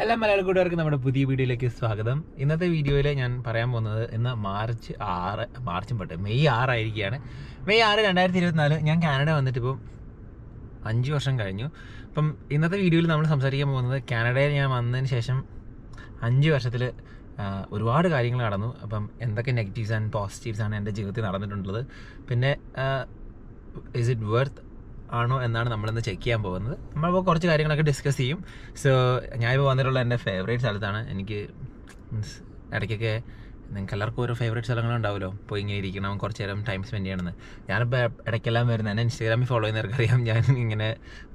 എല്ലാ മലയാള കൂട്ടുകാർക്കും നമ്മുടെ പുതിയ വീഡിയോയിലേക്ക് സ്വാഗതം. ഇന്നത്തെ വീഡിയോയിൽ ഞാൻ പറയാൻ പോകുന്നത് ഇന്ന് മെയ് 6 ആയിരിക്കുകയാണ്. മെയ് 6, 2024. ഞാൻ കാനഡ വന്നിട്ട് ഇപ്പം 5 വർഷം കഴിഞ്ഞു. അപ്പം ഇന്നത്തെ വീഡിയോയിൽ നമ്മൾ സംസാരിക്കാൻ പോകുന്നത് കാനഡയിൽ ഞാൻ വന്നതിന് ശേഷം 5 വർഷത്തിൽ ഒരുപാട് കാര്യങ്ങൾ നടന്നു. അപ്പം എന്തൊക്കെ നെഗറ്റീവ്സ് ആൻഡ് പോസിറ്റീവ്സ് ആണ് എൻ്റെ ജീവിതത്തിൽ നടന്നിട്ടുള്ളത്, പിന്നെ ഇസ് ഇറ്റ് വർത്ത് ആണോ എന്നാണ് നമ്മളിന്ന് ചെക്ക് ചെയ്യാൻ പോകുന്നത്. നമ്മളിപ്പോൾ കുറച്ച് കാര്യങ്ങളൊക്കെ ഡിസ്കസ് ചെയ്യും. സോ ഞാനിപ്പോൾ വന്നിട്ടുള്ള എൻ്റെ ഫേവറേറ്റ് സ്ഥലത്താണ്. എനിക്ക് മീൻസ് ഇടയ്ക്കൊക്കെ നിങ്ങൾക്ക് എല്ലാവർക്കും ഓരോ ഫേവറേറ്റ് സ്ഥലങ്ങളുണ്ടാവുമല്ലോ, പോയി ഇങ്ങനെ ഇരിക്കണം, കുറച്ച് നേരം ടൈം സ്പെൻഡ് ചെയ്യണമെന്ന്. ഞാനിപ്പോൾ ഇടയ്ക്കെല്ലാം വരുന്നത് എന്നെ ഇൻസ്റ്റാഗ്രാമിൽ ഫോളോ ചെയ്യുന്നവർക്കറിയാം. ഞാൻ ഇങ്ങനെ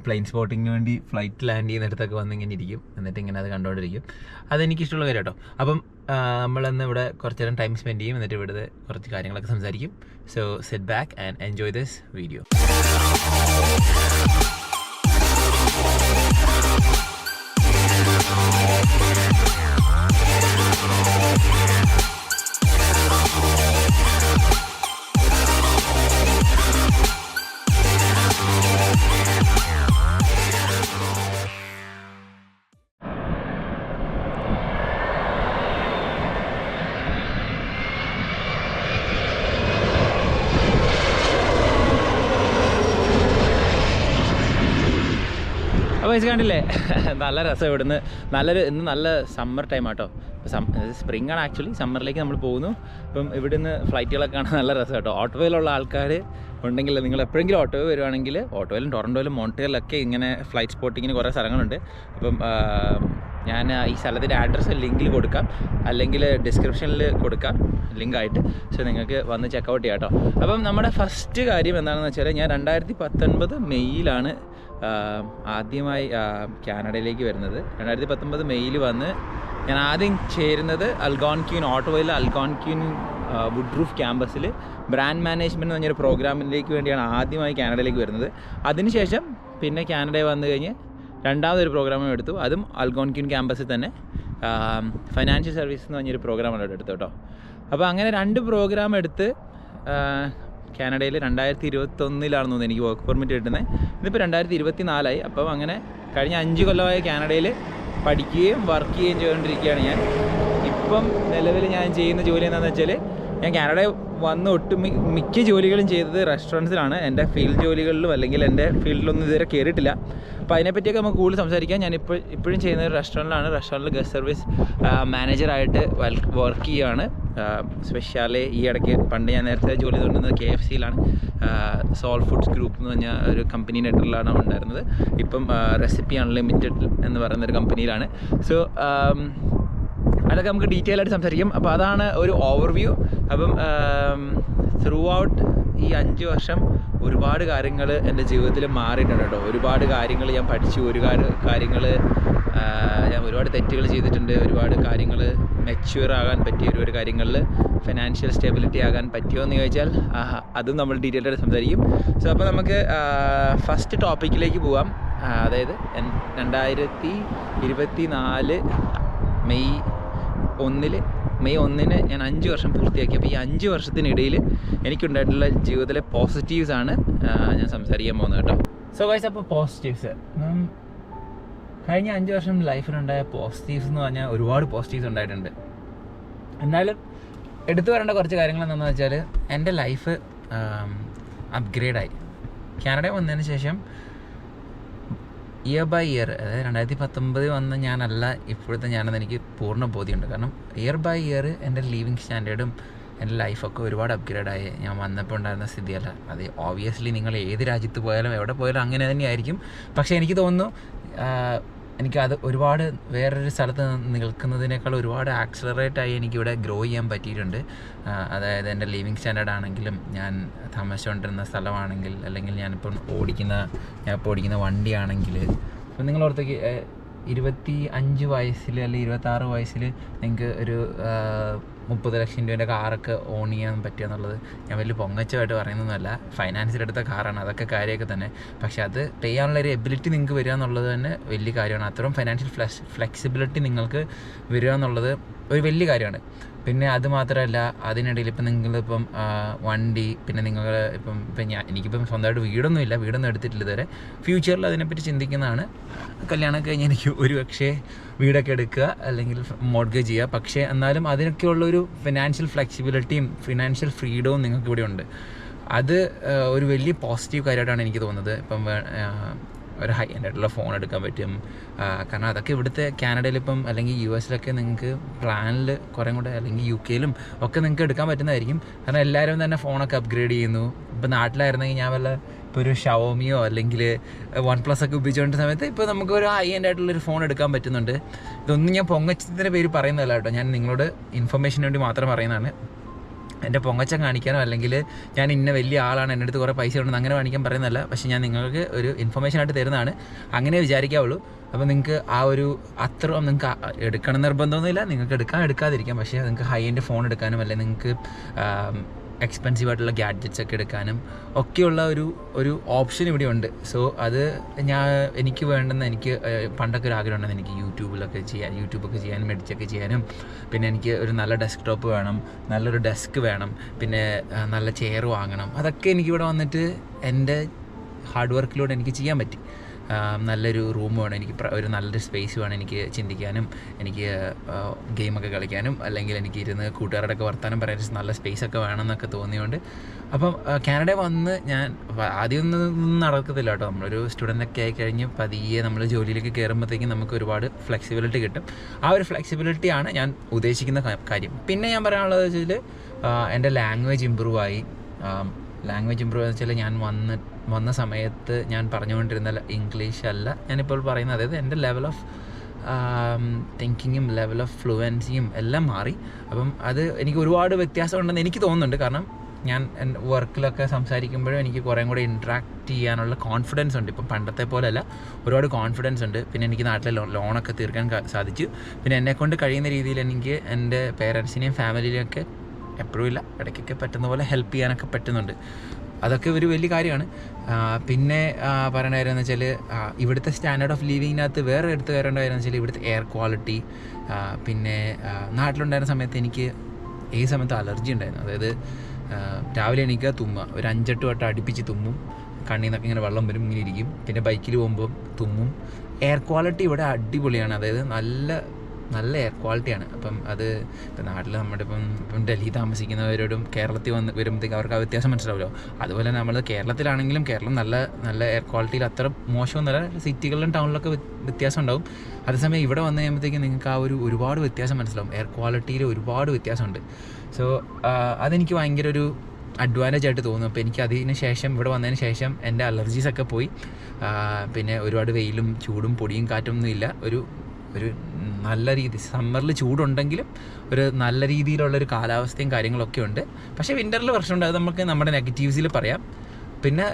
പ്ലെയിൻ സ്പോട്ടിങ്ങിന് വേണ്ടി ഫ്ലൈറ്റ് ലാൻഡ് ചെയ്യുന്നിടത്തൊക്കെ വന്ന് ഇങ്ങനെ ഇരിക്കും, എന്നിട്ട് ഇങ്ങനെ അത് കണ്ടുകൊണ്ടിരിക്കും. അതെനിക്കിഷ്ടമുള്ള കാര്യം കേട്ടോ. അപ്പം നമ്മളിന്ന് ഇവിടെ കുറച്ച് നേരം ടൈം സ്പെൻഡ് ചെയ്യും, എന്നിട്ട് ഇവിടുത്തെ കുറച്ച് കാര്യങ്ങളൊക്കെ സംസാരിക്കും. So sit back and enjoy this video. അപ്പോൾ കണ്ടില്ലേ, നല്ല രസം. ഇവിടുന്ന് ഇന്ന് നല്ല സമ്മർ ടൈം ആട്ടോ. സ്പ്രിംഗ് ആണ് ആക്ച്വലി, സമ്മറിലേക്ക് നമ്മൾ പോകുന്നു. അപ്പം ഇവിടുന്ന് ഫ്ലൈറ്റുകളൊക്കെ കാണാൻ നല്ല രസം കേട്ടോ. ഓട്ടോയിലുള്ള ആൾക്കാർ ഉണ്ടെങ്കിൽ, നിങ്ങൾ എപ്പോഴെങ്കിലും ഓട്ടോയിൽ വരുവാണെങ്കിൽ, ഓട്ടോയിലും ടൊറൻറ്റോയിലും മോൺട്രിയലിലൊക്കെ ഇങ്ങനെ ഫ്ലൈറ്റ് സ്പോട്ടിങ്ങിന് കുറേ സ്ഥലങ്ങളുണ്ട്. അപ്പം ഞാൻ ഈ സ്ഥലത്തിൻ്റെ അഡ്രസ്സ് ലിങ്കിൽ കൊടുക്കാം, അല്ലെങ്കിൽ ഡിസ്ക്രിപ്ഷനിൽ കൊടുക്കാം ലിങ്കായിട്ട്. സോ നിങ്ങൾക്ക് വന്ന് ചെക്കൗട്ട് ചെയ്യാം കേട്ടോ. അപ്പം നമ്മുടെ ഫസ്റ്റ് കാര്യം എന്താണെന്ന് വെച്ചാൽ, ഞാൻ 2019 മെയ്യിലാണ് ആദ്യമായി കാനഡയിലേക്ക് വരുന്നത്. 2019 മെയ്യിൽ വന്ന് ഞാൻ ആദ്യം ചേരുന്നത് അൽഗോൺക്യൂൻ, ഓട്ടോയിൽ അൽഗോൺക്യൂൻ വുഡ്റൂഫ് ക്യാമ്പസിൽ ബ്രാൻഡ് മാനേജ്മെൻറ്റ് എന്ന് പറഞ്ഞൊരു പ്രോഗ്രാമിലേക്ക് വേണ്ടിയാണ് ആദ്യമായി കാനഡയിലേക്ക് വരുന്നത്. അതിനുശേഷം പിന്നെ കാനഡയിൽ വന്നു കഴിഞ്ഞ് രണ്ടാമതൊരു പ്രോഗ്രാമും എടുത്തു. അതും അൽഗോൺക്യൂൻ ക്യാമ്പസിൽ തന്നെ ഫൈനാൻഷ്യൽ സർവീസ് എന്ന് പറഞ്ഞൊരു പ്രോഗ്രാമാണ് എടുത്തു കേട്ടോ. അപ്പോൾ അങ്ങനെ 2 പ്രോഗ്രാം എടുത്ത് കാനഡയിൽ 2021 എനിക്ക് വർക്ക് പെർമിറ്റ് കിട്ടുന്നത്. ഇതിപ്പോൾ 2024 അപ്പം അങ്ങനെ കഴിഞ്ഞ 5 കൊല്ലമായി കാനഡയിൽ പഠിക്കുകയും വർക്ക് ചെയ്യുകയും ചെയ്തുകൊണ്ടിരിക്കുകയാണ് ഞാൻ. ഇപ്പം നിലവിൽ ഞാൻ ചെയ്യുന്ന ജോലി എന്താണെന്ന് വെച്ചാൽ, ഞാൻ കാനഡയിൽ വന്ന് മിക്ക ജോലികളും ചെയ്തത് റെസ്റ്റോറൻറ്റ്സിലാണ്. എൻ്റെ ഫീൽഡ് ജോലികളിലും അല്ലെങ്കിൽ എൻ്റെ ഫീൽഡിലൊന്നും ഇതുവരെ കയറിയിട്ടില്ല. അപ്പോൾ അതിനെപ്പറ്റിയൊക്കെ നമുക്ക് കൂടുതൽ സംസാരിക്കാം. ഞാൻ ഇപ്പോഴും ചെയ്യുന്ന ഒരു റെസ്റ്റോറൻറ്റിലാണ്. റെസ്റ്റോറൻറ്റിൽ ഗസ്റ്റ് സർവീസ് മാനേജറായിട്ട് വർക്ക് ചെയ്യുകയാണ്. സ്പെഷ്യലി ഈ ഇടയ്ക്ക് പണ്ട് ഞാൻ നേരത്തെ ജോലി ചെയ്തുകൊണ്ടിരുന്നത് KFCയിലാണ്. സോൾ ഫുഡ്സ് ഗ്രൂപ്പ് എന്ന് പറഞ്ഞ ഒരു കമ്പനി നെറ്റിലാണ് ഉണ്ടായിരുന്നത്. ഇപ്പം റെസിപ്പി അൺലിമിറ്റഡ് എന്ന് പറയുന്നൊരു കമ്പനിയിലാണ്. സോ അതൊക്കെ നമുക്ക് ഡീറ്റെയിൽ ആയിട്ട് സംസാരിക്കും. അപ്പോൾ അതാണ് ഒരു ഓവർവ്യൂ. അപ്പം ത്രൂ ഔട്ട് ഈ 5 വർഷം ഒരുപാട് കാര്യങ്ങൾ എൻ്റെ ജീവിതത്തിൽ മാറിയിട്ടുണ്ട് കേട്ടോ. ഒരുപാട് കാര്യങ്ങൾ ഞാൻ പഠിച്ചു, ഒരുപാട് കാര്യങ്ങൾ ഞാൻ ഒരുപാട് തെറ്റുകൾ ചെയ്തിട്ടുണ്ട്. ഒരുപാട് കാര്യങ്ങൾ മെച്യൂർ ആകാൻ പറ്റിയ ഒരുപാട് കാര്യങ്ങളിൽ ഫിനാൻഷ്യൽ സ്റ്റെബിലിറ്റി ആകാൻ പറ്റുമോ എന്ന് ചോദിച്ചാൽ അതും നമ്മൾ ഡീറ്റെയിൽ ആയിട്ട് സംസാരിക്കും. സോ അപ്പോൾ നമുക്ക് ഫസ്റ്റ് ടോപ്പിക്കിലേക്ക് പോകാം. അതായത് 2024 മെയ് 1 ഞാൻ 5 വർഷം പൂർത്തിയാക്കി. അപ്പോൾ ഈ 5 വർഷത്തിനിടയിൽ എനിക്കുണ്ടായിട്ടുള്ള ജീവിതത്തിലെ പോസിറ്റീവ്സ് ആണ് ഞാൻ സംസാരിക്കാൻ പോകുന്നത് കേട്ടോ. സോ ഗൈസ്, അപ്പോൾ പോസിറ്റീവ്സ്, കഴിഞ്ഞ 5 വർഷം ലൈഫിലുണ്ടായ പോസിറ്റീവ്സ് എന്ന് പറഞ്ഞാൽ ഒരുപാട് പോസിറ്റീവ്സ് ഉണ്ടായിട്ടുണ്ട്. എന്നാലും എടുത്തു പറയേണ്ട കുറച്ച് കാര്യങ്ങൾ എന്താണെന്ന് വെച്ചാൽ, എൻ്റെ ലൈഫ് അപ്ഗ്രേഡായി. കാനഡയിൽ വന്നതിന് ശേഷം ഇയർ ബൈ ഇയർ, അതായത് 2019 വന്ന ഞാനല്ല ഇപ്പോഴത്തെ ഞാനെന്ന് എനിക്ക് പൂർണ്ണ ബോധ്യമുണ്ട്. കാരണം ഇയർ ബൈ ഇയർ എൻ്റെ ലിവിങ് സ്റ്റാൻഡേർഡും എൻ്റെ ലൈഫൊക്കെ ഒരുപാട് അപ്ഗ്രേഡായി. ഞാൻ വന്നപ്പോൾ ഉണ്ടായിരുന്ന സ്ഥിതിയല്ല. അത് ഓബ്വിയസ്ലി നിങ്ങൾ ഏത് രാജ്യത്ത് പോയാലും എവിടെ പോയാലും അങ്ങനെ തന്നെയായിരിക്കും. പക്ഷേ എനിക്ക് തോന്നുന്നു എനിക്കത് ഒരുപാട് വേറൊരു സ്ഥലത്ത് നിൽക്കുന്നതിനേക്കാൾ ഒരുപാട് ആക്സിലറേറ്റായി എനിക്കിവിടെ ഗ്രോ ചെയ്യാൻ പറ്റിയിട്ടുണ്ട്. അതായത് എൻ്റെ ലിവിങ് സ്റ്റാൻഡേർഡ് ആണെങ്കിലും, ഞാൻ താമസിച്ചുകൊണ്ടിരുന്ന സ്ഥലമാണെങ്കിൽ, അല്ലെങ്കിൽ ഞാനിപ്പോൾ ഓടിക്കുന്ന വണ്ടിയാണെങ്കിൽ, അപ്പം നിങ്ങൾ ഓർത്തേക്ക് 25 വയസ്സിൽ അല്ലെങ്കിൽ 26 വയസ്സിൽ നിങ്ങൾക്ക് ഒരു 30 ലക്ഷം രൂപേൻ്റെ കാറൊക്കെ ഓൺ ചെയ്യാൻ പറ്റുക എന്നുള്ളത് ഞാൻ വലിയ പൊങ്ങച്ചമായിട്ട് പറയുന്നൊന്നുമല്ല. ഫൈനാൻസിലെടുത്ത കാറാണ്, അതൊക്കെ കാര്യമൊക്കെ തന്നെ. പക്ഷേ അത് പേ ചെയ്യാനുള്ള ഒരു എബിലിറ്റി നിങ്ങൾക്ക് വരിക എന്നുള്ളത് തന്നെ വലിയ കാര്യമാണ്. അത്രയും ഫൈനാൻഷ്യൽ ഫ്ലെക്സിബിലിറ്റി നിങ്ങൾക്ക് വരിക എന്നുള്ളത് ഒരു വലിയ കാര്യമാണ്. പിന്നെ അത് മാത്രമല്ല അതിനിടയിൽ ഇപ്പം നിങ്ങളിപ്പം വണ്ടി പിന്നെ നിങ്ങൾ ഇപ്പം എനിക്കിപ്പം സ്വന്തമായിട്ട് വീടൊന്നും എടുത്തിട്ടില്ല ഇതുവരെ. ഫ്യൂച്ചറിൽ അതിനെപ്പറ്റി ചിന്തിക്കുന്നതാണ്. കല്യാണം കഴിഞ്ഞ് എനിക്ക് ഒരു പക്ഷേ വീടൊക്കെ എടുക്കുക അല്ലെങ്കിൽ മോർഗേജ് ചെയ്യുക. പക്ഷേ എന്നാലും അതിനൊക്കെയുള്ളൊരു ഫിനാൻഷ്യൽ ഫ്ലെക്സിബിലിറ്റിയും ഫിനാൻഷ്യൽ ഫ്രീഡവും നിങ്ങൾക്ക് ഇവിടെ ഉണ്ട്. അത് ഒരു വലിയ പോസിറ്റീവ് കാര്യമായിട്ടാണ് എനിക്ക് തോന്നുന്നത്. ഇപ്പം ഒരു ഹൈ എൻഡ് ആയിട്ടുള്ള ഫോൺ എടുക്കാൻ പറ്റും. കാരണം അതൊക്കെ ഇവിടുത്തെ കാനഡയിലിപ്പം അല്ലെങ്കിൽ US നിങ്ങൾക്ക് പ്ലാനിൽ കുറേ കൂടെ അല്ലെങ്കിൽ UK ഒക്കെ നിങ്ങൾക്ക് എടുക്കാൻ പറ്റുന്നതായിരിക്കും. കാരണം എല്ലാവരും തന്നെ ഫോണൊക്കെ അപ്ഗ്രേഡ് ചെയ്യുന്നു. ഇപ്പം നാട്ടിലായിരുന്നെങ്കിൽ ഞാൻ വല്ല ഇപ്പോൾ ഒരു ഷവോമിയോ അല്ലെങ്കിൽ OnePlus ഒക്കെ ഉപയോഗിച്ചുകൊണ്ട സമയത്ത് ഇപ്പോൾ നമുക്കൊരു ഹൈ എൻഡ് ആയിട്ടുള്ളൊരു ഫോൺ എടുക്കാൻ പറ്റുന്നുണ്ട്. ഇതൊന്നും ഞാൻ പൊങ്ങച്ചത്തിൻ്റെ പേര് പറയുന്നതല്ല കേട്ടോ, ഞാൻ നിങ്ങളോട് ഇൻഫർമേഷന് വേണ്ടി മാത്രം പറയുന്നതാണ്. എൻ്റെ പൊങ്ങച്ചം കാണിക്കാനോ അല്ലെങ്കിൽ ഞാൻ ഇന്ന വലിയ ആളാണ്, എൻ്റെ അടുത്ത് കുറേ പൈസ ഉണ്ടെന്ന് അങ്ങനെ കാണിക്കാൻ പറയുന്നതല്ല. പക്ഷേ ഞാൻ നിങ്ങൾക്ക് ഒരു ഇൻഫർമേഷനായിട്ട് തരുന്നതാണ്. അങ്ങനെ വിചാരിക്കാവുള്ളൂ. അപ്പോൾ നിങ്ങൾക്ക് ആ ഒരു അത്ര നിങ്ങൾക്ക് എടുക്കണം നിർബന്ധമൊന്നുമില്ല. നിങ്ങൾക്ക് എടുക്കാതിരിക്കാം. പക്ഷേ നിങ്ങൾക്ക് ഹൈ എൻഡ് ഫോൺ എടുക്കാനും അല്ലെങ്കിൽ നിങ്ങൾക്ക് എക്സ്പെൻസീവ് ആയിട്ടുള്ള ഗാഡ്ജറ്റ്സ് ഒക്കെ എടുക്കാനും ഒക്കെയുള്ള ഒരു ഓപ്ഷൻ ഇവിടെ ഉണ്ട്. സോ അത് എനിക്ക് വേണ്ടുന്ന എനിക്ക് പണ്ടൊക്കെ ഒരു ആഗ്രഹം ഉണ്ടെന്ന് എനിക്ക് യൂട്യൂബൊക്കെ ചെയ്യാനും എഡിറ്റൊക്കെ ചെയ്യാനും. പിന്നെ എനിക്ക് ഒരു നല്ല ഡെസ്ക്ടോപ്പ് വേണം, നല്ലൊരു ഡെസ്ക് വേണം, പിന്നെ നല്ല ചെയർ വാങ്ങണം. അതൊക്കെ എനിക്കിവിടെ വന്നിട്ട് എൻ്റെ ഹാർഡ് വർക്കിലൂടെ എനിക്ക് ചെയ്യാൻ പറ്റി. നല്ലൊരു റൂം വേണം എനിക്ക്, ഒരു നല്ലൊരു സ്പേസ് വേണം എനിക്ക് ചിന്തിക്കാനും എനിക്ക് ഗെയിമൊക്കെ കളിക്കാനും അല്ലെങ്കിൽ എനിക്ക് ഇരുന്ന് കൂട്ടുകാരോടൊക്കെ വർത്താനം പറയാൻ നല്ല സ്പേസൊക്കെ വേണമെന്നൊക്കെ തോന്നിയുകൊണ്ട് അപ്പം കാനഡ വന്ന് ഞാൻ ആദ്യമൊന്നും നടക്കത്തില്ല കേട്ടോ. നമ്മളൊരു സ്റ്റുഡൻ്റൊക്കെ ആയിക്കഴിഞ്ഞ് പതിയെ നമ്മൾ ജോലിയിലേക്ക് കയറുമ്പോഴത്തേക്കും നമുക്ക് ഒരുപാട് ഫ്ലെക്സിബിലിറ്റി കിട്ടും. ആ ഒരു ഫ്ലെക്സിബിലിറ്റിയാണ് ഞാൻ ഉദ്ദേശിക്കുന്ന കാര്യം. പിന്നെ ഞാൻ പറയാനുള്ളത് വെച്ചാൽ എൻ്റെ ലാംഗ്വേജ് ഇമ്പ്രൂവ് ആയി. ലാംഗ്വേജ് ഇമ്പ്രൂവ് എന്ന് വെച്ചാൽ ഞാൻ വന്ന സമയത്ത് ഞാൻ പറഞ്ഞുകൊണ്ടിരുന്ന ഇംഗ്ലീഷ് അല്ല ഞാനിപ്പോൾ പറയുന്നത്. അതായത് എൻ്റെ ലെവൽ ഓഫ് തിങ്കിങ്ങും ലെവൽ ഓഫ് ഫ്ലുവൻസിയും എല്ലാം മാറി. അപ്പം അത് എനിക്ക് ഒരുപാട് വ്യത്യാസം ഉണ്ടെന്ന് എനിക്ക് തോന്നുന്നുണ്ട്. കാരണം ഞാൻ എൻ്റെ വർക്കിലൊക്കെ സംസാരിക്കുമ്പോഴും എനിക്ക് കുറേ കൂടെ ഇൻട്രാക്ട് ചെയ്യാനുള്ള കോൺഫിഡൻസ് ഉണ്ട്. ഇപ്പം പണ്ടത്തെ പോലെയല്ല, ഒരുപാട് കോൺഫിഡൻസ് ഉണ്ട്. പിന്നെ എനിക്ക് നാട്ടിലെ ലോണൊക്കെ തീർക്കാൻ സാധിച്ചു. പിന്നെ എന്നെക്കൊണ്ട് കഴിയുന്ന രീതിയിൽ എനിക്ക് എൻ്റെ പേരൻസിനെയും ഫാമിലിയിലെയൊക്കെ എപ്പോഴും ഇല്ല ഇടയ്ക്കൊക്കെ പറ്റുന്ന പോലെ ഹെൽപ്പ് ചെയ്യാനൊക്കെ പറ്റുന്നുണ്ട്. അതൊക്കെ ഒരു വലിയ കാര്യമാണ്. പിന്നെ പറയേണ്ട കാര്യം എന്ന് വെച്ചാൽ ഇവിടുത്തെ സ്റ്റാൻഡേർഡ് ഓഫ് ലിവിങ്ങിനകത്ത് വേറെ എടുത്ത് കയറേണ്ട കാര്യം എന്ന് വെച്ചാൽ ഇവിടുത്തെ എയർ ക്വാളിറ്റി. പിന്നെ നാട്ടിലുണ്ടായിരുന്ന സമയത്ത് എനിക്ക് ഈ സമയത്ത് അലർജി ഉണ്ടായിരുന്നു. അതായത് രാവിലെ എണീക്കുക തുമ്മുക, ഒരു 5-8 വട്ടം അടുപ്പിച്ച് തുമ്മും, കണ്ണിൽ നിന്നൊക്കെ ഇങ്ങനെ വെള്ളം വരും, ഇങ്ങനെ ഇരിക്കും. പിന്നെ ബൈക്കിൽ പോകുമ്പോൾ തുമ്മും. എയർ ക്വാളിറ്റി ഇവിടെ അടിപൊളിയാണ്. അതായത് നല്ല എയർ ക്വാളിറ്റിയാണ്. അപ്പം അത് ഇപ്പം നാട്ടിൽ നമ്മുടെ ഇപ്പം ഡൽഹി താമസിക്കുന്നവരോടും കേരളത്തിൽ വരുമ്പോഴത്തേക്ക് അവർക്ക് ആ വ്യത്യാസം മനസ്സിലാവുമല്ലോ. അതുപോലെ നമ്മൾ കേരളത്തിലാണെങ്കിലും കേരളം നല്ല എയർ ക്വാളിറ്റിയിൽ അത്ര മോശമൊന്നുമല്ല. സിറ്റികളിലും ടൗണിലൊക്കെ വ്യത്യാസം ഉണ്ടാവും. അതേസമയം ഇവിടെ വന്നു കഴിയുമ്പോഴത്തേക്കും നിങ്ങൾക്ക് ആ ഒരുപാട് വ്യത്യാസം മനസ്സിലാവും. എയർ ക്വാളിറ്റിയിൽ ഒരുപാട് വ്യത്യാസമുണ്ട്. സോ അതെനിക്ക് ഭയങ്കര ഒരു അഡ്വാൻറ്റേജ് ആയിട്ട് തോന്നുന്നു. അപ്പോൾ എനിക്ക് അതിന് ശേഷം ഇവിടെ വന്നതിന് ശേഷം എൻ്റെ അലർജീസൊക്കെ പോയി. പിന്നെ ഒരുപാട് വെയിലും ചൂടും പൊടിയും കാറ്റൊന്നും ഇല്ല. ഒരു നല്ല രീതി സമ്മറിൽ ചൂടുണ്ടെങ്കിലും ഒരു നല്ല രീതിയിലുള്ളൊരു കാലാവസ്ഥയും കാര്യങ്ങളൊക്കെ ഉണ്ട്. പക്ഷേ വിൻ്ററിൽ പ്രശ്നമുണ്ട്. അത് നമുക്ക് നമ്മുടെ നെഗറ്റീവ്സിൽ പറയാം. പിന്നെ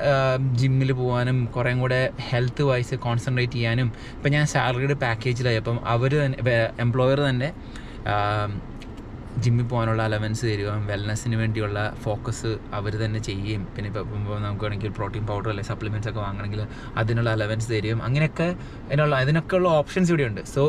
ജിമ്മിൽ പോകാനും കുറേ കൂടെ ഹെൽത്ത് വൈസ് കോൺസെൻട്രേറ്റ് ചെയ്യാനും. ഇപ്പം ഞാൻ സാലറിയുടെ പാക്കേജിലായി. അപ്പം എംപ്ലോയർ തന്നെ ജിമ്മിൽ പോകാനുള്ള അലവൻസ് തരികയും വെൽനെസ്സിന് വേണ്ടിയുള്ള ഫോക്കസ് അവർ തന്നെ ചെയ്യുകയും പിന്നെ ഇപ്പോൾ നമുക്ക് വേണമെങ്കിൽ പ്രോട്ടീൻ പൗഡർ അല്ലെങ്കിൽ സപ്ലിമെൻറ്റ്സ് ഒക്കെ വാങ്ങണമെങ്കിൽ അതിനുള്ള അലവൻസ് തരികയും അങ്ങനെയൊക്കെ അതിനൊക്കെയുള്ള ഓപ്ഷൻസ് ഇവിടെയുണ്ട്. സോ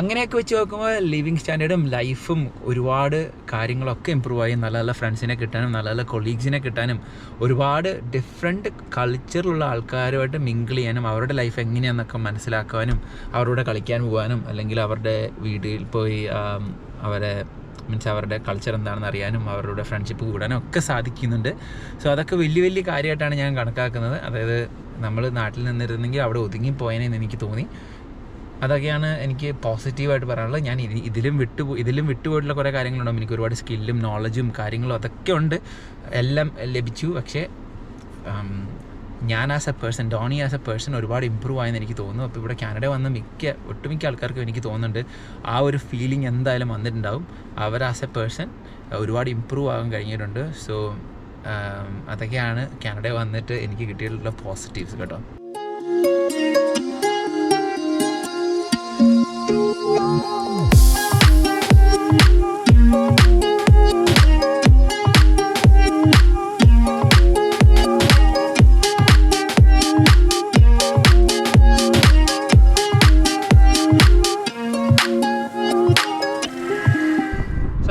അങ്ങനെയൊക്കെ വെച്ച് നോക്കുമ്പോൾ ലിവിങ് സ്റ്റാൻഡേർഡും ലൈഫും ഒരുപാട് കാര്യങ്ങളൊക്കെ ഇമ്പ്രൂവ് ആയി. നല്ല നല്ല ഫ്രണ്ട്സിനെ കിട്ടാനും നല്ല നല്ല കൊളീഗ്സിനെ കിട്ടാനും ഒരുപാട് ഡിഫറെൻറ്റ് കൾച്ചറിലുള്ള ആൾക്കാരുമായിട്ട് മിങ്കിൾ ചെയ്യാനും അവരുടെ ലൈഫ് എങ്ങനെയാണെന്നൊക്കെ മനസ്സിലാക്കാനും അവരോട് കളിക്കാൻ പോകാനും അല്ലെങ്കിൽ അവരുടെ വീട്ടിൽ പോയി അവരുടെ കൾച്ചർ എന്താണെന്ന് അറിയാനും അവരുടെ ഫ്രണ്ട്ഷിപ്പ് കൂടാനും ഒക്കെ സാധിക്കുന്നുണ്ട്. സോ അതൊക്കെ വലിയ വലിയ കാര്യമായിട്ടാണ് ഞാൻ കണക്കാക്കുന്നത്. അതായത് നമ്മൾ നാട്ടിൽ നിന്നിരുന്നെങ്കിൽ അവിടെ ഒതുങ്ങിപ്പോയനെന്ന് എനിക്ക് തോന്നി. അതൊക്കെയാണ് എനിക്ക് പോസിറ്റീവായിട്ട് പറയാനുള്ളത്. ഞാൻ ഇതിലും വിട്ടുപോയിട്ടുള്ള കുറേ കാര്യങ്ങളുണ്ടാകും. എനിക്ക് ഒരുപാട് സ്കില്ലും നോളജും കാര്യങ്ങളും അതൊക്കെ ഉണ്ട്, എല്ലാം ലഭിച്ചു. പക്ഷേ ഞാൻ ഡോണി ആസ് എ പേഴ്സൺ ഒരുപാട് ഇമ്പ്രൂവ് ആയെന്ന് എനിക്ക് തോന്നുന്നു. അപ്പോൾ ഇവിടെ കാനഡ വന്ന ഒട്ടുമിക്ക ആൾക്കാർക്കും എനിക്ക് തോന്നുന്നുണ്ട് ആ ഒരു ഫീലിംഗ് എന്തായാലും വന്നിട്ടുണ്ടാവും. അവർ ആസ് എ പേഴ്സൺ ഒരുപാട് ഇമ്പ്രൂവ് ആകാൻ കഴിഞ്ഞിട്ടുണ്ട്. സോ അതൊക്കെയാണ് കാനഡ വന്നിട്ട് എനിക്ക് കിട്ടിയിട്ടുള്ള പോസിറ്റീവ്സ് കേട്ടോ.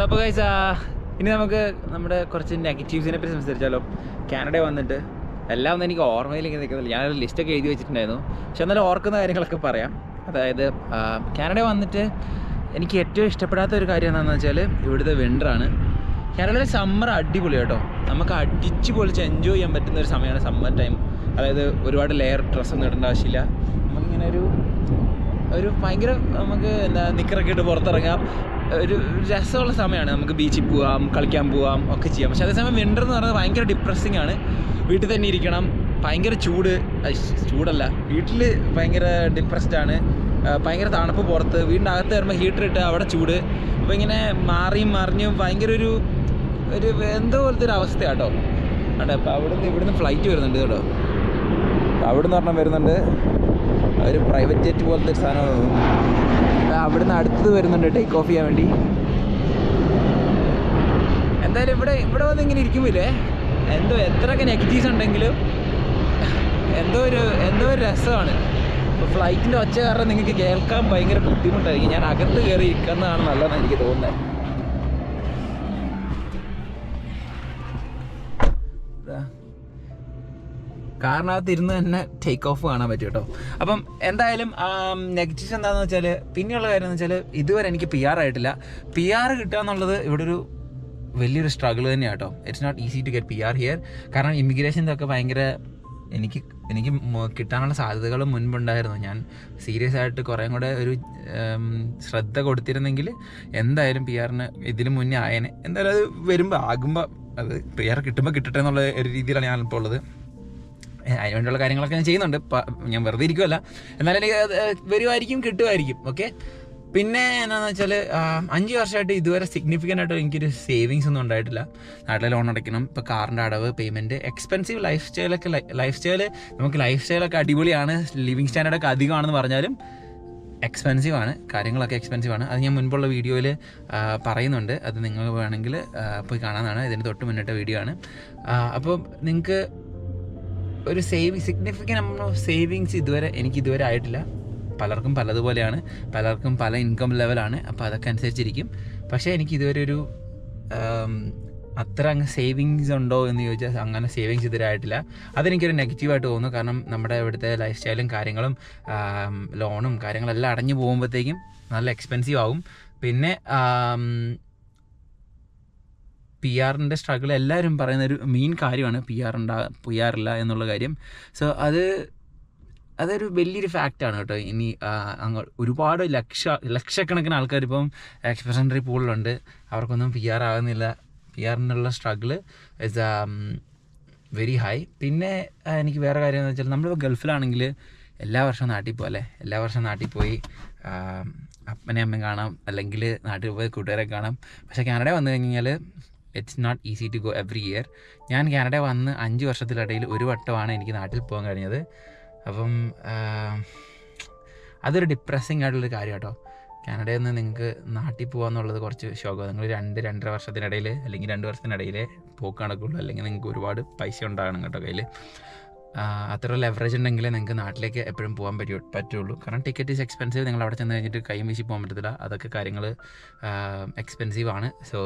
അപ്പോൾ ഗൈസ് ഇനി നമുക്ക് നമ്മുടെ കുറച്ച് നെഗറ്റീവ്സിനെ പറ്റി സംസാരിച്ചാലോ. കാനഡ വന്നിട്ട് എല്ലാം ഒന്നും എനിക്ക് ഓർമ്മയിലേക്ക് നിൽക്കുന്നില്ല. ഞാനൊരു ലിസ്റ്റൊക്കെ എഴുതി വെച്ചിട്ടുണ്ടായിരുന്നു, പക്ഷെ എന്നാലും ഓർക്കുന്ന കാര്യങ്ങളൊക്കെ പറയാം. അതായത് കാനഡ വന്നിട്ട് എനിക്ക് ഏറ്റവും ഇഷ്ടപ്പെടാത്ത ഒരു കാര്യം എന്താണെന്ന് വെച്ചാൽ ഇവിടുത്തെ വിൻ്ററാണ്. കാനഡയിലെ സമ്മർ അടിപൊളി കേട്ടോ, നമുക്ക് അടിച്ച് പൊളിച്ച് എൻജോയ് ചെയ്യാൻ പറ്റുന്ന ഒരു സമയമാണ് സമ്മർ ടൈം. അതായത് ഒരുപാട് ലെയർ ഡ്രസ്സൊന്നും ഇടേണ്ട ആവശ്യമില്ല. നമുക്കിങ്ങനെ ഒരു ഭയങ്കര നമുക്ക് എന്താ നിക്കറൊക്കെ ഇട്ട് പുറത്തിറങ്ങാം. ഒരു രസമുള്ള സമയമാണ്. നമുക്ക് ബീച്ചിൽ പോവാം, കളിക്കാൻ പോവാം, ഒക്കെ ചെയ്യാം. പക്ഷേ അതേസമയം വിൻ്റർ എന്ന് പറയുന്നത് ഭയങ്കര ഡിപ്രസിങ് ആണ്. വീട്ടിൽ തന്നെ ഇരിക്കണം, ഭയങ്കര ചൂടല്ല, വീട്ടിൽ ഭയങ്കര ഡിപ്രസ്ഡ് ആണ്, ഭയങ്കര തണുപ്പ് പുറത്ത്, വീടിൻ്റെ അകത്ത് വരുമ്പോൾ ഹീറ്റർ ഇട്ട് അവിടെ ചൂട്. അപ്പോൾ ഇങ്ങനെ മാറിയും മറിഞ്ഞും ഭയങ്കര ഒരു എന്തോ പോലത്തെ ഒരു അവസ്ഥയാണ് കേട്ടോ. അവിടെ അപ്പോൾ ഇവിടുന്ന് ഫ്ലൈറ്റ് വരുന്നുണ്ട് കേട്ടോ. അവിടുന്ന് പറഞ്ഞാൽ വരുന്നുണ്ട് ഒരു പ്രൈവറ്റ് ജെറ്റ് പോലത്തെ ഒരു സാധനം തോന്നുന്നു. അവിടുന്ന് അടുത്തത് വരുന്നുണ്ട് ടേക്ക് ഓഫ് ചെയ്യാൻ വേണ്ടി. എന്തായാലും ഇവിടെ വന്ന് ഇങ്ങനെ ഇരിക്കുമ്പോഴേ എത്രയൊക്കെ നെഗറ്റീവ്സ് ഉണ്ടെങ്കിലും എന്തോ ഒരു രസമാണ്. ഇപ്പോൾ ഫ്ലൈറ്റിൻ്റെ ഒച്ച കാരണം നിങ്ങൾക്ക് കേൾക്കാൻ ഭയങ്കര ബുദ്ധിമുട്ടായിരിക്കും. ഞാൻ അകത്ത് കയറി ഇരിക്കുന്നതാണ് നല്ലതെന്ന് എനിക്ക് തോന്നുന്നത്. കാറിനകത്ത് ഇരുന്ന് തന്നെ ടേക്ക് ഓഫ് കാണാൻ പറ്റും കേട്ടോ. അപ്പം എന്തായാലും നെഗറ്റീവ്സ് എന്താണെന്ന് വെച്ചാൽ, പിന്നെയുള്ള കാര്യം എന്ന് വെച്ചാൽ ഇതുവരെ എനിക്ക് PR ആയിട്ടില്ല. PR കിട്ടുക എന്നുള്ളത് ഇവിടെ ഒരു വലിയൊരു സ്ട്രഗിൾ തന്നെയാണ് കേട്ടോ. It's not easy to get PR here. കാരണം ഇമിഗ്രേഷൻസൊക്കെ ഭയങ്കര എനിക്ക് കിട്ടാനുള്ള സാധ്യതകൾ മുൻപുണ്ടായിരുന്നു. ഞാൻ സീരിയസ് ആയിട്ട് കുറേ കൂടെ ഒരു ശ്രദ്ധ കൊടുത്തിരുന്നെങ്കിൽ എന്തായാലും PR-ന് ഇതിന് മുന്നേ ആയേനെ. എന്തായാലും അത് വരുമ്പോൾ ആകുമ്പോൾ അത് PR കിട്ടുമ്പോൾ കിട്ടട്ടെ എന്നുള്ള ഒരു രീതിയിലാണ് ഞാനിപ്പോൾ ഉള്ളത്. അതിനുവേണ്ടിയുള്ള കാര്യങ്ങളൊക്കെ ഞാൻ ചെയ്യുന്നുണ്ട്. ഞാൻ വെറുതെ ഇരിക്കുമല്ല, എന്നാലും എനിക്ക് വരുമായിരിക്കും, കിട്ടുമായിരിക്കും. ഓക്കെ. പിന്നെ എന്താണെന്ന് വെച്ചാൽ 5 വർഷമായിട്ട് ഇതുവരെ സിഗ്നിഫിക്കൻ്റ് ആയിട്ട് എനിക്കൊരു സേവിങ്സ് ഒന്നും ഉണ്ടായിട്ടില്ല. നാട്ടിലെ ലോൺ അടയ്ക്കണം, ഇപ്പോൾ കാറിൻ്റെ അടവ്, പേയ്മെൻറ്റ്, എക്സ്പെൻസീവ് ലൈഫ് സ്റ്റൈലൊക്കെ അടിപൊളിയാണ്. ലിവിങ് സ്റ്റാൻഡേർഡൊക്കെ അധികമാണെന്ന് പറഞ്ഞാലും എക്സ്പെൻസീവ് ആണ്, കാര്യങ്ങളൊക്കെ എക്സ്പെൻസീവ് ആണ്. അത് ഞാൻ മുൻപുള്ള വീഡിയോയിൽ പറയുന്നുണ്ട്. അത് നിങ്ങൾ വേണമെങ്കിൽ പോയി കാണാനാണ്. ഇതിന് തൊട്ട് മുന്നിട്ട വീഡിയോ ആണ്. അപ്പോൾ നിങ്ങൾക്ക് ഒരു സിഗ്നിഫിക്കൻ്റ് സേവിങ്സ് എനിക്കിതുവരെ ആയിട്ടില്ല. പലർക്കും പലതുപോലെയാണ്, പലർക്കും പല ഇൻകം ലെവലാണ്. അപ്പോൾ അതൊക്കെ അനുസരിച്ചിരിക്കും. പക്ഷേ എനിക്കിതുവരെ ഒരു അത്ര അങ്ങ് സേവിങ്സ് ഉണ്ടോ എന്ന് ചോദിച്ചാൽ അങ്ങനെ സേവിങ്സ് ഇതുവരെ ആയിട്ടില്ല. അതെനിക്കൊരു നെഗറ്റീവായിട്ട് തോന്നുന്നു. കാരണം നമ്മുടെ ഇവിടുത്തെ ലൈഫ് സ്റ്റൈലും കാര്യങ്ങളും ലോണും കാര്യങ്ങളെല്ലാം അടഞ്ഞു പോകുമ്പോഴത്തേക്കും നല്ല എക്സ്പെൻസീവ് ആവും. പിന്നെ PR-ൻ്റെ സ്ട്രഗിൾ എല്ലാവരും പറയുന്നൊരു മെയിൻ കാര്യമാണ് PR ഇല്ല എന്നുള്ള കാര്യം. സോ അതൊരു വലിയൊരു ഫാക്റ്റാണ് കേട്ടോ. ഇനി ഒരുപാട് ലക്ഷക്കണക്കിന് ആൾക്കാർ ഇപ്പം എക്സ്പ്രഷനറി പൂളിലുണ്ട്, അവർക്കൊന്നും PR ആകുന്നില്ല. PR-നുള്ള സ്ട്രഗിൾ ഇസ് വെരി ഹൈ. പിന്നെ എനിക്ക് വേറെ കാര്യം എന്ന് വെച്ചാൽ, നമ്മളിപ്പോൾ ഗൾഫിലാണെങ്കിൽ എല്ലാ വർഷവും നാട്ടിൽ പോയി അപ്പനെ അമ്മയും കാണാം, അല്ലെങ്കിൽ നാട്ടിൽ പോയി കൂട്ടുകാരെ കാണാം. പക്ഷേ കാനഡ വന്നു കഴിഞ്ഞാൽ it's not easy to go every year. ഞാൻ കാനഡ വന്ന് 5 വർഷത്തിനിടയിൽ ഒരു വട്ടമാണ് എനിക്ക് നാട്ടിൽ പോകാൻ കഴിഞ്ഞത്. അപ്പം അതൊരു ഡിപ്രസിങ് ആയിട്ടുള്ളൊരു കാര്യം കേട്ടോ. കാനഡയിൽ നിന്ന് നിങ്ങൾക്ക് നാട്ടിൽ പോകാമെന്നുള്ളത് കുറച്ച് ശോകം. നിങ്ങൾ 2-2.5 വർഷത്തിനിടയിൽ അല്ലെങ്കിൽ 2 വർഷത്തിനിടയിൽ പോക്ക് നടക്കുള്ളൂ. അല്ലെങ്കിൽ നിങ്ങൾക്ക് ഒരുപാട് പൈസ ഉണ്ടാകണം കേട്ടോ കയ്യിൽ. അത്ര ലെവറേജ് ഉണ്ടെങ്കിൽ നിങ്ങൾക്ക് നാട്ടിലേക്ക് എപ്പോഴും പോകാൻ പറ്റുള്ളൂ. കാരണം ടിക്കറ്റ് ഈസ് എക്സ്പെൻസീവ്. നിങ്ങൾ അവിടെ ചെന്ന് കഴിഞ്ഞിട്ട് കൈയും വീശി പോകാൻ പറ്റത്തില്ല. അതൊക്കെ കാര്യങ്ങൾ എക്സ്പെൻസീവ് ആണ്. സോ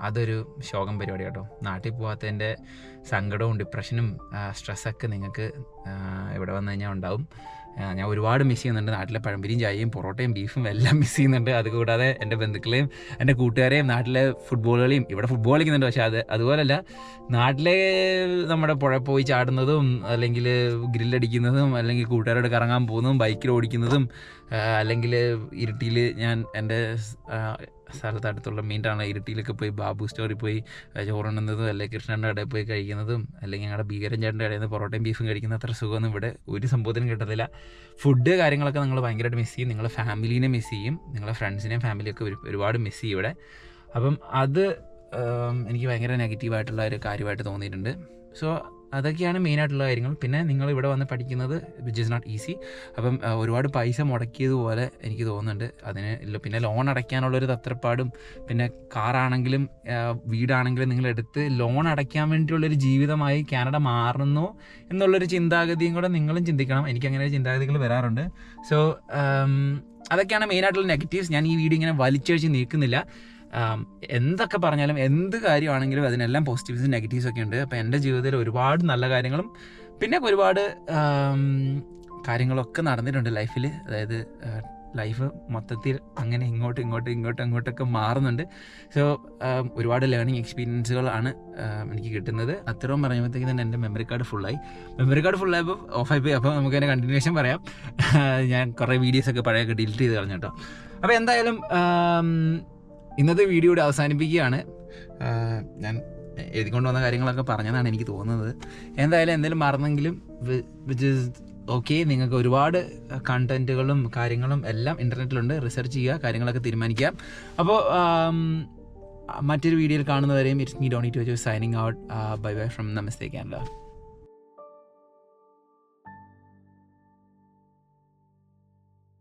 അതൊരു ശോകം പരിപാടി കേട്ടോ. നാട്ടിൽ പോകാത്തതിൻ്റെ സങ്കടവും ഡിപ്രഷനും സ്ട്രെസ്സൊക്കെ നിങ്ങൾക്ക് ഇവിടെ വന്നു കഴിഞ്ഞാൽ ഉണ്ടാവും. ഞാൻ ഒരുപാട് മിസ് ചെയ്യുന്നുണ്ട്. നാട്ടിലെ പഴംപൊരിയും ചായയും പൊറോട്ടയും ബീഫും എല്ലാം മിസ് ചെയ്യുന്നുണ്ട്. അതുകൂടാതെ എൻ്റെ ബന്ധുക്കളെയും എൻ്റെ കൂട്ടുകാരെയും നാട്ടിലെ ഫുട്ബോളുകളെയും. ഇവിടെ ഫുട്ബോൾ കളിക്കുന്നുണ്ട്, പക്ഷേ അതുപോലല്ല നാട്ടിലെ നമ്മുടെ പുഴ പോയി ചാടുന്നതും, അല്ലെങ്കിൽ ഗ്രില്ലടിക്കുന്നതും, അല്ലെങ്കിൽ കൂട്ടുകാരോട് കറങ്ങാൻ പോകുന്നതും, ബൈക്കിൽ ഓടിക്കുന്നതും, അല്ലെങ്കിൽ ഇരുട്ടിയിൽ ഞാൻ എൻ്റെ സ്ഥലത്ത് അടുത്തുള്ള മെയിൻ ടൗണിലെ ഇരുട്ടിയിലൊക്കെ പോയി ബാബു സ്റ്റോറിൽ പോയി ചോറുണ്ണുന്നതും, അല്ലെങ്കിൽ കൃഷ്ണൻ്റെ കടയിൽ പോയി കഴിക്കുന്നതും, അല്ലെങ്കിൽ ഞങ്ങളുടെ ഭീകരൻ ചേട്ടൻ്റെ കടയിൽ നിന്ന് പൊറോട്ടയും ബീഫും കഴിക്കുന്ന അത്ര സുഖമൊന്നും ഇവിടെ ഒരു സംഭവത്തിനും കിട്ടത്തില്ല. ഫുഡ് കാര്യങ്ങളൊക്കെ നിങ്ങൾ ഭയങ്കരമായിട്ട് മിസ് ചെയ്യും. നിങ്ങളുടെ ഫാമിലീനെ മിസ് ചെയ്യും, നിങ്ങളുടെ ഫ്രണ്ട്സിനെയും ഫാമിലിയൊക്കെ ഒരുപാട് മിസ് ചെയ്യും ഇവിടെ. അപ്പം അത് എനിക്ക് ഭയങ്കര നെഗറ്റീവായിട്ടുള്ള ഒരു കാര്യമായിട്ട് തോന്നിയിട്ടുണ്ട്. സോ അതൊക്കെയാണ് മെയിനായിട്ടുള്ള കാര്യങ്ങൾ. പിന്നെ നിങ്ങൾ ഇവിടെ വന്ന് പഠിക്കുന്നത് വിച്ച് ഈസ് നോട്ട് ഈസി. അപ്പം ഒരുപാട് പൈസ മുടക്കിയതുപോലെ എനിക്ക് തോന്നുന്നുണ്ട്. പിന്നെ ലോൺ അടയ്ക്കാനുള്ളൊരു തത്രപ്പാടും, പിന്നെ കാറാണെങ്കിലും വീടാണെങ്കിലും നിങ്ങളെടുത്ത് ലോൺ അടയ്ക്കാൻ വേണ്ടിയുള്ളൊരു ജീവിതമായി കാനഡ മാറുന്നു എന്നുള്ളൊരു ചിന്താഗതിയും കൂടെ നിങ്ങളും ചിന്തിക്കണം. എനിക്കങ്ങനെ ചിന്താഗതികൾ വരാറുണ്ട്. സോ അതൊക്കെയാണ് മെയിനായിട്ടുള്ള നെഗറ്റീവ്സ്. ഞാൻ ഈ വീഡിയോ ഇങ്ങനെ വലിച്ചഴിച്ച് നീക്കുന്നില്ല. എന്തൊക്കെ പറഞ്ഞാലും എന്ത് കാര്യമാണെങ്കിലും അതിനെല്ലാം പോസിറ്റീവ്സും നെഗറ്റീവ്സും ഒക്കെ ഉണ്ട്. അപ്പോൾ എൻ്റെ ജീവിതത്തിൽ ഒരുപാട് നല്ല കാര്യങ്ങളും പിന്നെ ഒരുപാട് കാര്യങ്ങളൊക്കെ നടന്നിട്ടുണ്ട് ലൈഫിൽ. അതായത് ലൈഫ് മൊത്തത്തിൽ അങ്ങനെ ഇങ്ങോട്ടൊക്കെ മാറുന്നുണ്ട്. സോ ഒരുപാട് ലേണിംഗ് എക്സ്പീരിയൻസുകളാണ് എനിക്ക് കിട്ടുന്നത്. അത്രയും പറയുമ്പോഴത്തേക്ക് തന്നെ എൻ്റെ മെമ്മറി കാർഡ് ഫുള്ളായപ്പോൾ ഓഫായി പോയി. അപ്പോൾ നമുക്ക് അതിൻ്റെ കണ്ടിന്യൂഷൻ പറയാം. ഞാൻ കുറേ വീഡിയോസൊക്കെ പഴയൊക്കെ ഡിലീറ്റ് ചെയ്ത് കളഞ്ഞു കേട്ടോ. അപ്പോൾ എന്തായാലും ഇന്നത്തെ വീഡിയോ ഇവിടെ അവസാനിപ്പിക്കുകയാണ്. ഞാൻ എഴുതിക്കൊണ്ട് വന്ന കാര്യങ്ങളൊക്കെ പറഞ്ഞതാണ് എനിക്ക് തോന്നുന്നത്. എന്തായാലും എന്തെങ്കിലും മറന്നെങ്കിലും വിച്ച് ഈസ് ഓക്കെ. നിങ്ങൾക്ക് ഒരുപാട് കണ്ടൻറ്റുകളും കാര്യങ്ങളും എല്ലാം ഇൻ്റർനെറ്റിലുണ്ട്. റിസർച്ച് ചെയ്യുക, കാര്യങ്ങളൊക്കെ തീരുമാനിക്കാം. അപ്പോൾ മറ്റൊരു വീഡിയോയിൽ കാണുന്നവരെയും it's me Donny to signing out. Bye bye from Namaste Canada.